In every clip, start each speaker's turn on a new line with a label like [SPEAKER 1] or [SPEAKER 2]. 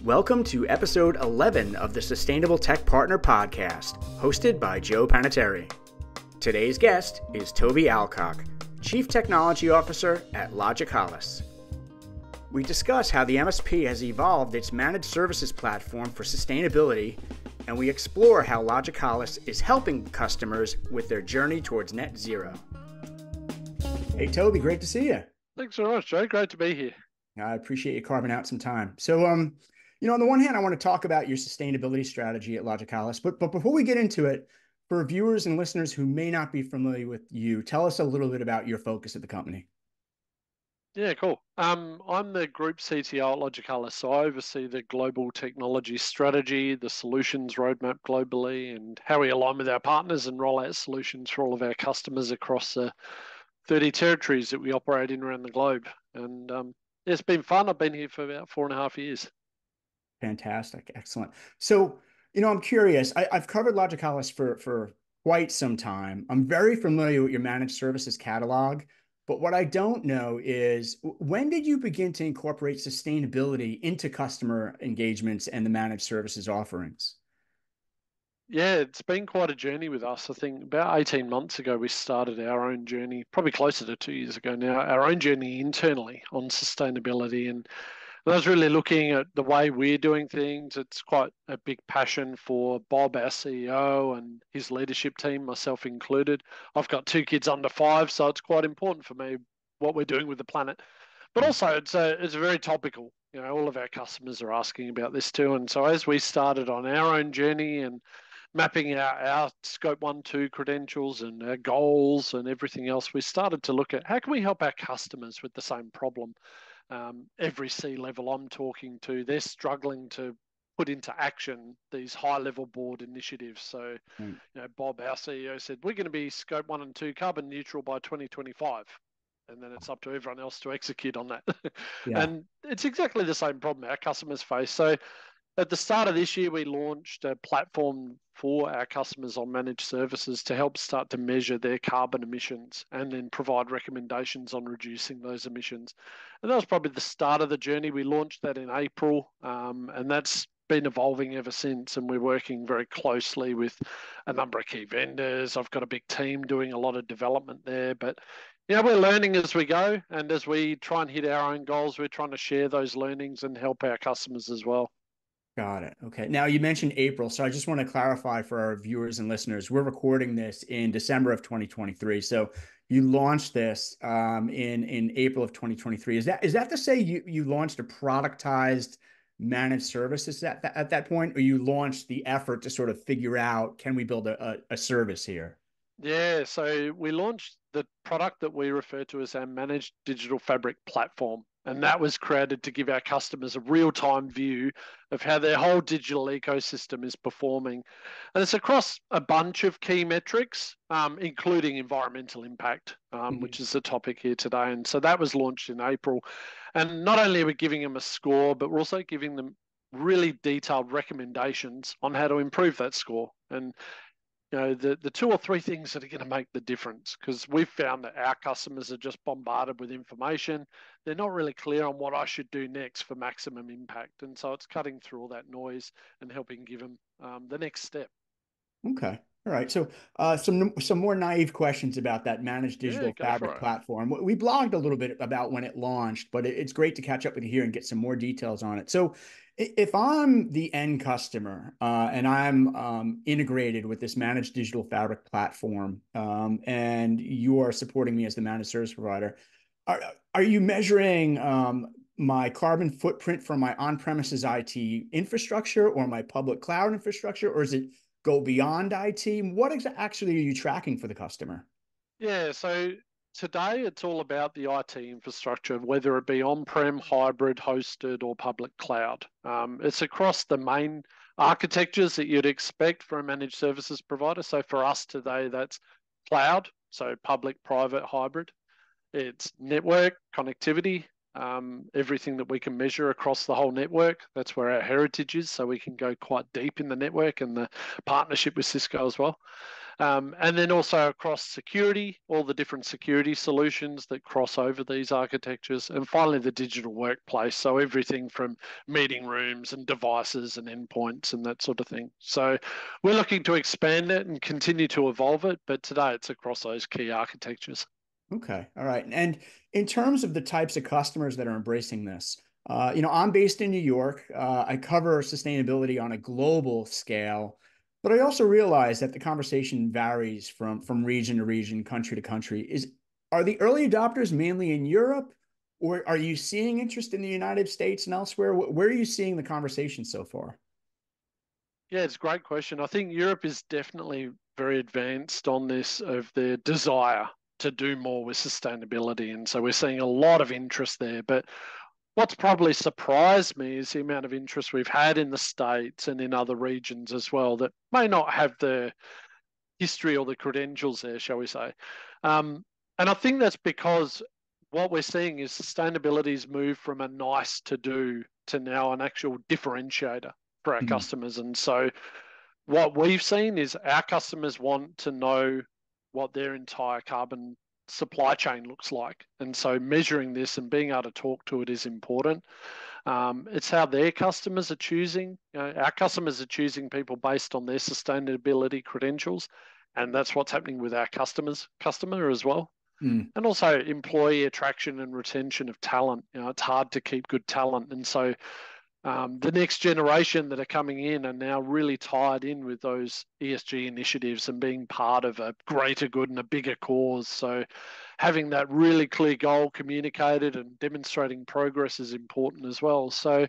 [SPEAKER 1] Welcome to episode 11 of the Sustainable Tech Partner Podcast, hosted by Joe Panettiere. Today's guest is Toby Alcock, Chief Technology Officer at Logicalis. We discuss how the MSP has evolved its managed services platform for sustainability, and we explore how Logicalis is helping customers with their journey towards net zero. Hey, Toby, great to see you.
[SPEAKER 2] Thanks very much, Joe. Great to be here.
[SPEAKER 1] I appreciate you carving out some time. So, on the one hand, I want to talk about your sustainability strategy at Logicalis, but before we get into it, for viewers and listeners who may not be familiar with you, tell us a little bit about your focus at the company.
[SPEAKER 2] Yeah, cool. I'm the Group CTO at Logicalis, so I oversee the global technology strategy, the solutions roadmap globally, and how we align with our partners and roll out solutions for all of our customers across the 30 territories that we operate in around the globe. And it's been fun. I've been here for about 4.5 years.
[SPEAKER 1] Fantastic. Excellent. So, I'm curious. I've covered Logicalis for quite some time. I'm very familiar with your managed services catalog, but what I don't know is when did you begin to incorporate sustainability into customer engagements and the managed services offerings?
[SPEAKER 2] Yeah, it's been quite a journey with us. I think about 18 months ago, we started our own journey, probably closer to 2 years ago now, our own journey internally on sustainability. And I was really looking at the way we're doing things. It's quite a big passion for Bob, our CEO, and his leadership team, myself included. I've got 2 kids under 5, so it's quite important for me what we're doing with the planet. But also, it's very topical. All of our customers are asking about this too. And so as we started on our own journey and mapping out our scope 1, 2 credentials and our goals and everything else, we started to look at how can we help our customers with the same problem. Every C-level I'm talking to, they're struggling to put into action these high-level board initiatives. So, Bob, our CEO, said we're going to be scope 1 and 2 carbon neutral by 2025. And then it's up to everyone else to execute on that.
[SPEAKER 1] Yeah.
[SPEAKER 2] And it's exactly the same problem our customers face. So at the start of this year, we launched a platform for our customers on managed services to help start to measure their carbon emissions and then provide recommendations on reducing those emissions. And that was probably the start of the journey. We launched that in April, and that's been evolving ever since. And we're working very closely with a number of key vendors. I've got a big team doing a lot of development there, but we're learning as we go. And as we try and hit our own goals, we're trying to share those learnings and help our customers as well.
[SPEAKER 1] Got it. Okay. Now you mentioned April, so I just want to clarify for our viewers and listeners, we're recording this in December of 2023. So you launched this in April of 2023. Is that to say you launched a productized managed services at that point, or you launched the effort to sort of figure out, can we build a service here?
[SPEAKER 2] Yeah, so we launched the product that we refer to as our managed digital fabric platform. And that was created to give our customers a real-time view of how their whole digital ecosystem is performing. And it's across a bunch of key metrics, including environmental impact, which is the topic here today. And so that was launched in April. And not only are we giving them a score, but we're also giving them really detailed recommendations on how to improve that score. And the 2 or 3 things that are going to make the difference, because we've found that our customers are just bombarded with information. They're not really clear on what I should do next for maximum impact. And so it's cutting through all that noise and helping give them the next step.
[SPEAKER 1] Okay. All right. So some more naive questions about that managed digital fabric platform. We blogged a little bit about when it launched, but it's great to catch up with you here and get some more details on it. So if I'm the end customer and I'm integrated with this managed digital fabric platform and you are supporting me as the managed service provider, are you measuring my carbon footprint from my on-premises IT infrastructure or my public cloud infrastructure, or is it go beyond IT? What actually are you tracking for the customer?
[SPEAKER 2] Yeah, so today it's all about the IT infrastructure, whether it be on-prem, hybrid, hosted, or public cloud. It's across the main architectures that you'd expect for a managed services provider. So for us today, that's cloud, so public, private, hybrid. It's network, connectivity, everything that we can measure across the whole network. That's where our heritage is, so we can go quite deep in the network and the partnership with Cisco as well. And then also across security, all the different security solutions that cross over these architectures. And finally, the digital workplace. So everything from meeting rooms and devices and endpoints and that sort of thing. So we're looking to expand it and continue to evolve it. But today it's across those key architectures.
[SPEAKER 1] Okay. All right. And in terms of the types of customers that are embracing this, I'm based in New York. I cover sustainability on a global scale, but I also realize that the conversation varies from region to region, country to country. Are the early adopters mainly in Europe, or are you seeing interest in the United States and elsewhere? Where are you seeing the conversation so far?
[SPEAKER 2] Yeah, it's a great question. I think Europe is definitely very advanced on this of their desire to do more with sustainability. And so we're seeing a lot of interest there. But what's probably surprised me is the amount of interest we've had in the States and in other regions as well that may not have the history or the credentials there, shall we say. And I think that's because what we're seeing is sustainability's moved from a nice to do to now an actual differentiator for our
[SPEAKER 1] Mhm.
[SPEAKER 2] customers. And so what we've seen is our customers want to know what their entire carbon supply chain looks like. And so measuring this and being able to talk to it is important. It's how their customers are choosing. Our customers are choosing people based on their sustainability credentials. And that's what's happening with our customer as well.
[SPEAKER 1] Mm.
[SPEAKER 2] And also employee attraction and retention of talent. It's hard to keep good talent. And so the next generation that are coming in are now really tied in with those ESG initiatives and being part of a greater good and a bigger cause. So having that really clear goal communicated and demonstrating progress is important as well. So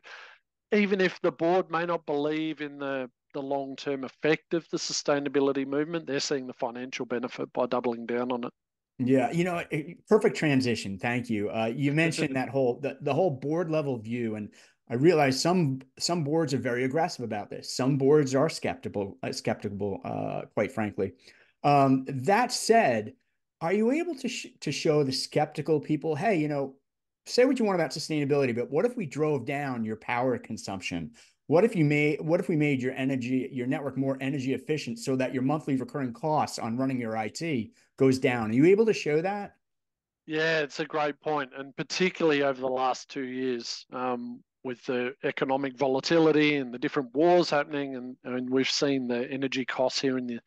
[SPEAKER 2] even if the board may not believe in the long-term effect of the sustainability movement, they're seeing the financial benefit by doubling down on it.
[SPEAKER 1] Yeah, perfect transition. Thank you. You mentioned that the whole board level view, and I realize some boards are very aggressive about this. Some boards are skeptical, quite frankly. That said, are you able to show the skeptical people, hey, say what you want about sustainability, but what if we drove down your power consumption? What if we made your network more energy efficient so that your monthly recurring costs on running your IT goes down? Are you able to show that?
[SPEAKER 2] Yeah, it's a great point, and particularly over the last 2 years, with the economic volatility and the different wars happening, and we've seen the energy costs here in the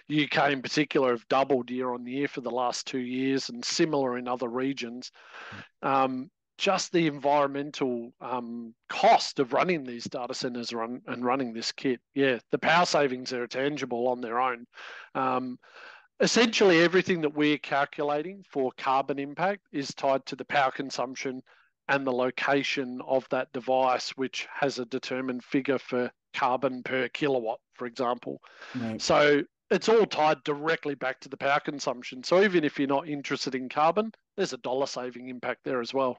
[SPEAKER 2] UK in particular have doubled year on year for the last 2 years, and similar in other regions. Just the environmental cost of running these data centers and running this kit, yeah, the power savings are tangible on their own. Essentially everything that we're calculating for carbon impact is tied to the power consumption and the location of that device, which has a determined figure for carbon per kilowatt, for example.
[SPEAKER 1] Right.
[SPEAKER 2] So it's all tied directly back to the power consumption. So even if you're not interested in carbon, there's a dollar saving impact there as well.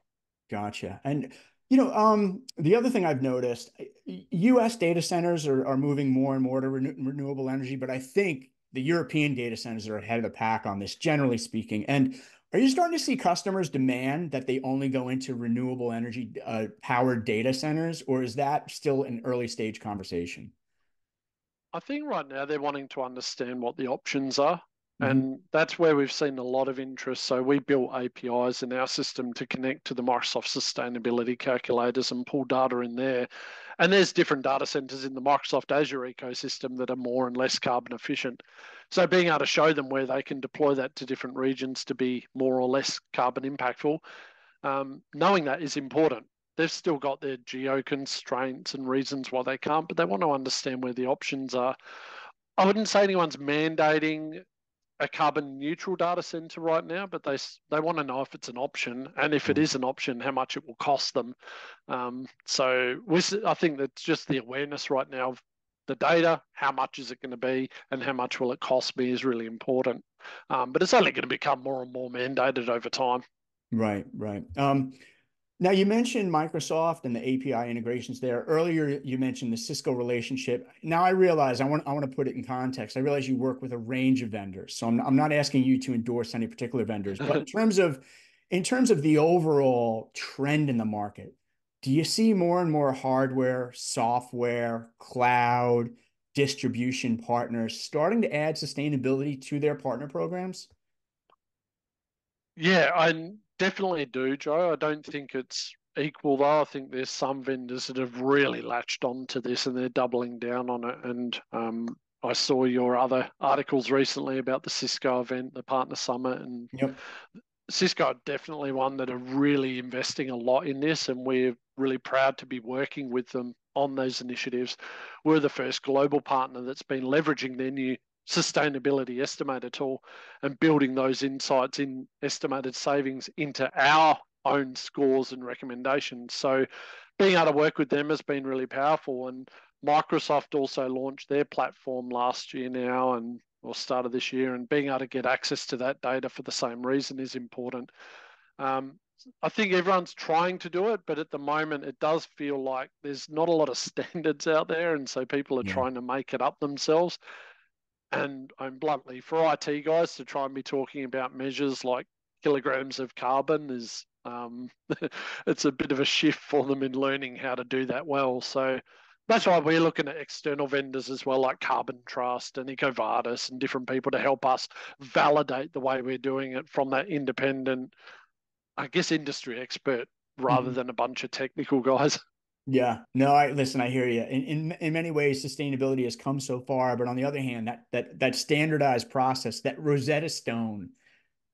[SPEAKER 1] Gotcha. And the other thing I've noticed, U.S. data centers are moving more and more to renewable energy, but I think the European data centers are ahead of the pack on this, generally speaking. And are you starting to see customers demand that they only go into renewable energy powered data centers, or is that still an early stage conversation?
[SPEAKER 2] I think right now they're wanting to understand what the options are.
[SPEAKER 1] Hmm.
[SPEAKER 2] And that's where we've seen a lot of interest. So we built APIs in our system to connect to the Microsoft sustainability calculators and pull data in there. And there's different data centers in the Microsoft Azure ecosystem that are more and less carbon efficient. So being able to show them where they can deploy that to different regions to be more or less carbon impactful, knowing that is important. They've still got their geo constraints and reasons why they can't, but they want to understand where the options are. I wouldn't say anyone's mandating a carbon neutral data center right now, but they want to know if it's an option, and if it
[SPEAKER 1] Right.
[SPEAKER 2] is an option, how much it will cost them. I think that's just the awareness right now of the data, how much is it going to be, and how much will it cost me is really important. But it's only going to become more and more mandated over time.
[SPEAKER 1] Right, right. Now you mentioned Microsoft and the API integrations there. Earlier you mentioned the Cisco relationship. Now I realize I want to put it in context. I realize you work with a range of vendors. So I'm not asking you to endorse any particular vendors, but in terms of In terms of the overall trend in the market, do you see more and more hardware, software, cloud, distribution partners starting to add sustainability to their partner programs?
[SPEAKER 2] Yeah, I definitely do, Joe. I don't think it's equal though. I think there's some vendors that have really latched onto this and they're doubling down on it. And I saw your other articles recently about the Cisco event, the Partner Summit, and
[SPEAKER 1] Yep.
[SPEAKER 2] Cisco are definitely one that are really investing a lot in this, and we're really proud to be working with them on those initiatives. We're the first global partner that's been leveraging their new sustainability estimator tool and building those insights in estimated savings into our own scores and recommendations. So being able to work with them has been really powerful. And Microsoft also launched their platform last year now, and or start of this year, and being able to get access to that data for the same reason is important. Um, I think everyone's trying to do it, but at the moment it does feel like there's not a lot of standards out there, and so people are
[SPEAKER 1] Yeah.
[SPEAKER 2] trying to make it up themselves. And I'm bluntly, for IT guys to try and be talking about measures like kilograms of carbon is it's a bit of a shift for them in learning how to do that well. So that's why we're looking at external vendors as well, like Carbon Trust and EcoVadis and different people to help us validate the way we're doing it from that independent, I guess, industry expert rather
[SPEAKER 1] Mhm.
[SPEAKER 2] than a bunch of technical guys.
[SPEAKER 1] Yeah, no, I listen, I hear you. In many ways, sustainability has come so far, but on the other hand, that standardized process, that Rosetta Stone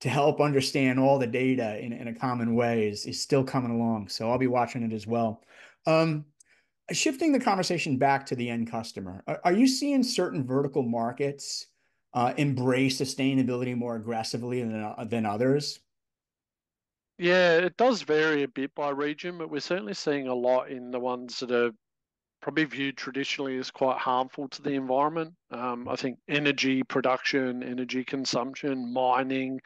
[SPEAKER 1] to help understand all the data in a common way is still coming along. So I'll be watching it as well. Um, Shifting the conversation back to the end customer, are you seeing certain vertical markets embrace sustainability more aggressively than others?
[SPEAKER 2] Yeah, it does vary a bit by region, but we're certainly seeing a lot in the ones that are probably viewed traditionally as quite harmful to the environment. I think energy production, energy consumption, mining,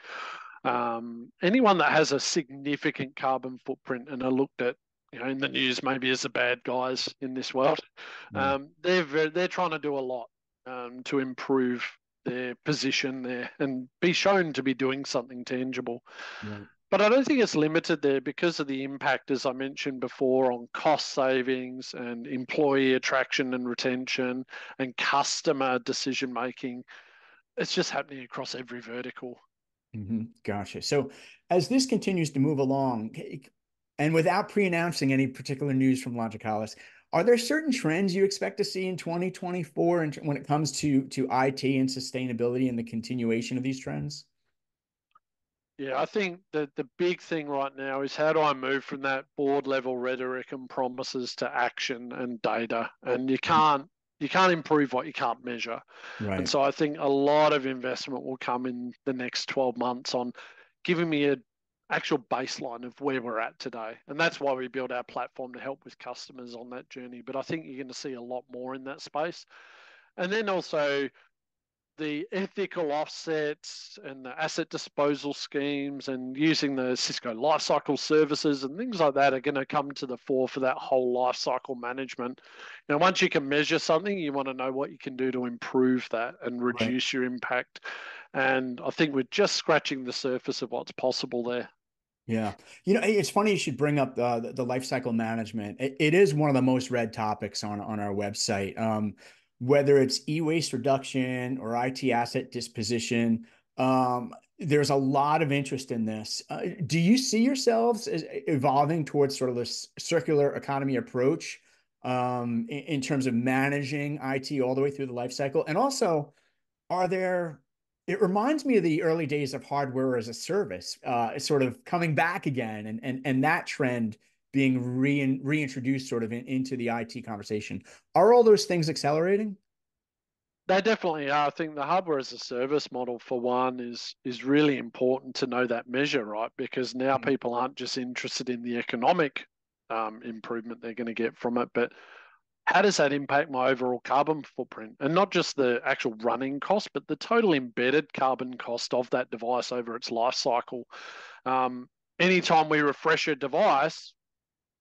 [SPEAKER 2] anyone that has a significant carbon footprint and are looked at, in the news maybe as the bad guys in this world,
[SPEAKER 1] Yeah,
[SPEAKER 2] they're trying to do a lot to improve their position there and be shown to be doing something tangible.
[SPEAKER 1] right.
[SPEAKER 2] But I don't think it's limited there because of the impact, as I mentioned before, on cost savings and employee attraction and retention and customer decision making. It's just happening across every vertical.
[SPEAKER 1] Gotcha. So as this continues to move along, and without pre-announcing any particular news from Logicalis, are there certain trends you expect to see in 2024 and when it comes to IT and sustainability and the continuation of these trends?
[SPEAKER 2] Yeah, I think that the big thing right now is how do I move from that board level rhetoric and promises to action and data? And you can't improve what you can't measure. And
[SPEAKER 1] Right.
[SPEAKER 2] so I think a lot of investment will come in the next 12 months on giving me an actual baseline of where we're at today. And that's why we build our platform to help with customers on that journey. But I think you're going to see a lot more in that space. And then also the ethical offsets and the asset disposal schemes and using the Cisco lifecycle services and things like that are going to come to the fore for that whole lifecycle management. Now, once you can measure something, you want to know what you can do to improve that and
[SPEAKER 1] Right.
[SPEAKER 2] reduce your impact. And I think we're just scratching the surface of what's possible there.
[SPEAKER 1] Yeah. It's funny you should bring up the life cycle management. It is one of the most read topics on our website. Whether it's e-waste reduction or IT asset disposition, there's a lot of interest in this. Do you see yourselves as evolving towards sort of this circular economy approach in terms of managing IT all the way through the life cycle? And also, are there it reminds me of the early days of hardware as a service, sort of coming back again and that trend being reintroduced sort of into the IT conversation. Are all those things accelerating?
[SPEAKER 2] They definitely are. I think the hardware as a service model, for one, is really important to know that measure, right? Because now
[SPEAKER 1] Mhm.
[SPEAKER 2] people aren't just interested in the economic improvement they're going to get from it, but how does that impact my overall carbon footprint? And not just the actual running cost, but the total embedded carbon cost of that device over its life cycle. Um, Anytime we refresh a device,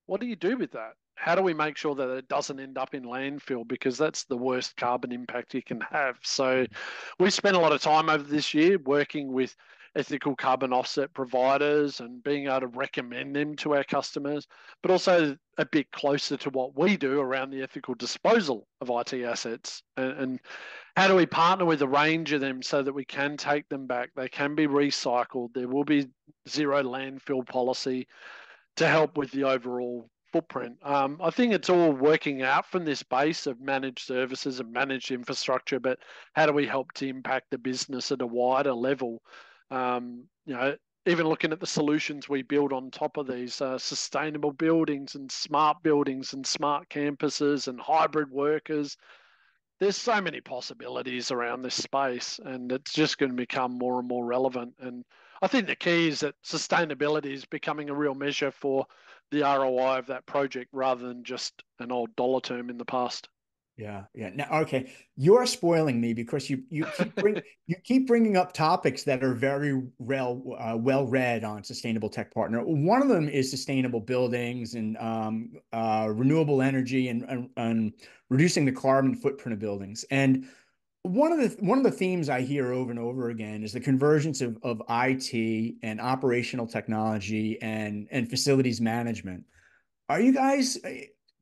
[SPEAKER 2] what do you do with that? How do we make sure that it doesn't end up in landfill? Because that's the worst carbon impact you can have. So we spent a lot of time over this year working with ethical carbon offset providers and being able to recommend them to our customers, but also a bit closer to what we do around the ethical disposal of IT assets. And how do we partner with a range of them so that we can take them back? They can be recycled. There will be zero landfill policy to help with the overall footprint. I think it's all working out from this base of managed services and managed infrastructure, but how do we help to impact the business at a wider level? Even looking at the solutions we build on top of these sustainable buildings and smart campuses and hybrid workers. There's so many possibilities around this space, and it's just going to become more and more relevant. And I think the key is that sustainability is becoming a real measure for the ROI of that project rather than just an old dollar term in the past.
[SPEAKER 1] Yeah. Now, okay, you're spoiling me because you keep bringing up topics that are very well read on Sustainable Tech Partner. One of them is sustainable buildings and renewable energy and reducing the carbon footprint of buildings. And one of the themes I hear over and over again is the convergence of IT and operational technology and facilities management. Are you guys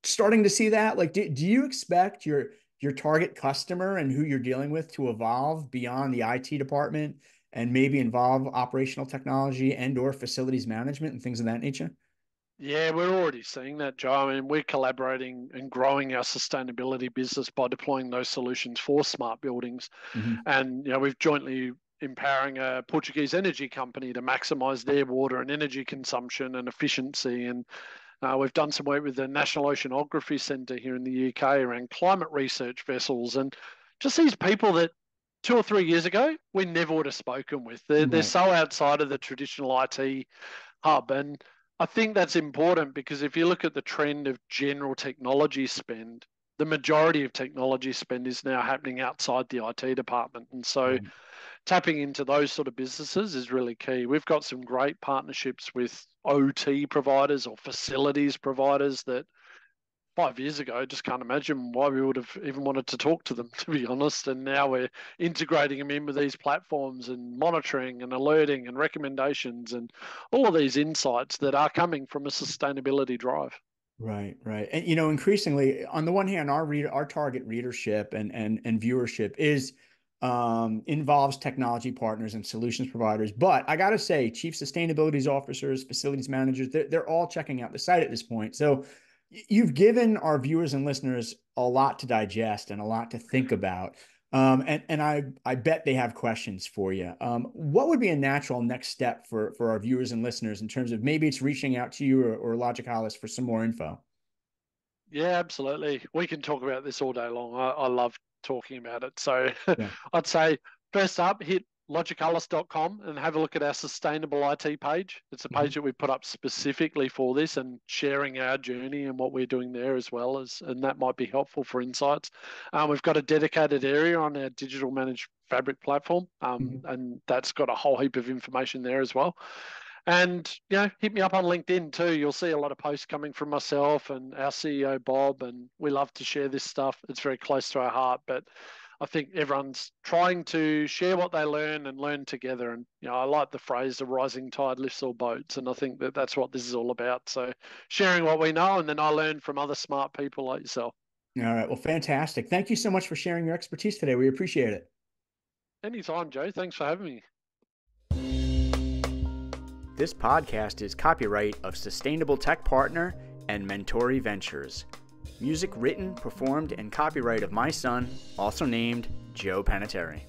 [SPEAKER 1] starting to see that? Like, do you expect your target customer and who you're dealing with to evolve beyond the IT department and maybe involve operational technology and or facilities management and things of that nature?
[SPEAKER 2] Yeah, we're already seeing that, Joe. I mean, we're collaborating and growing our sustainability business by deploying those solutions for smart buildings.
[SPEAKER 1] Mm-hmm.
[SPEAKER 2] And, we've jointly empowering a Portuguese energy company to maximize their water and energy consumption and efficiency. And we've done some work with the National Oceanography Centre here in the UK around climate research vessels. And just these people that 2 or 3 years ago, we never would have spoken with. They're so outside of the traditional IT hub. And I think that's important because if you look at the trend of general technology spend, the majority of technology spend is now happening outside the IT department. And so tapping into those sort of businesses is really key. We've got some great partnerships with OT providers or facilities providers that 5 years ago, I just can't imagine why we would have even wanted to talk to them, to be honest. And now we're integrating them in with these platforms and monitoring and alerting and recommendations and all of these insights that are coming from a sustainability drive.
[SPEAKER 1] Right. And increasingly, on the one hand, our target readership and viewership is involves technology partners and solutions providers. But I got to say, chief sustainability officers, facilities managers, they're all checking out the site at this point. So you've given our viewers and listeners a lot to digest and a lot to think about. And I bet they have questions for you. What would be a natural next step for our viewers and listeners in terms of maybe it's reaching out to you or Logicalis for some more info?
[SPEAKER 2] Yeah, absolutely. We can talk about this all day long. I love talking about it. So
[SPEAKER 1] Yeah.
[SPEAKER 2] I'd say first up, hit logicalis.com and have a look at our sustainable IT page. It's a page that we put up specifically for this and sharing our journey and what we're doing there as well as, and that might be helpful for insights. We've got a dedicated area on our digital managed fabric platform, and that's got a whole heap of information there as well. And, hit me up on LinkedIn too. You'll see a lot of posts coming from myself and our CEO, Bob, and we love to share this stuff. It's very close to our heart, but I think everyone's trying to share what they learn and learn together. And, I like the phrase, the rising tide lifts all boats. And I think that that's what this is all about. So sharing what we know, and then I learn from other smart people like yourself.
[SPEAKER 1] All right. Well, fantastic. Thank you so much for sharing your expertise today. We appreciate it.
[SPEAKER 2] Anytime, Joe. Thanks for having me.
[SPEAKER 1] This podcast is copyright of Sustainable Tech Partner and Mentori Ventures. Music written, performed, and copyright of my son, also named Joe Panettiere.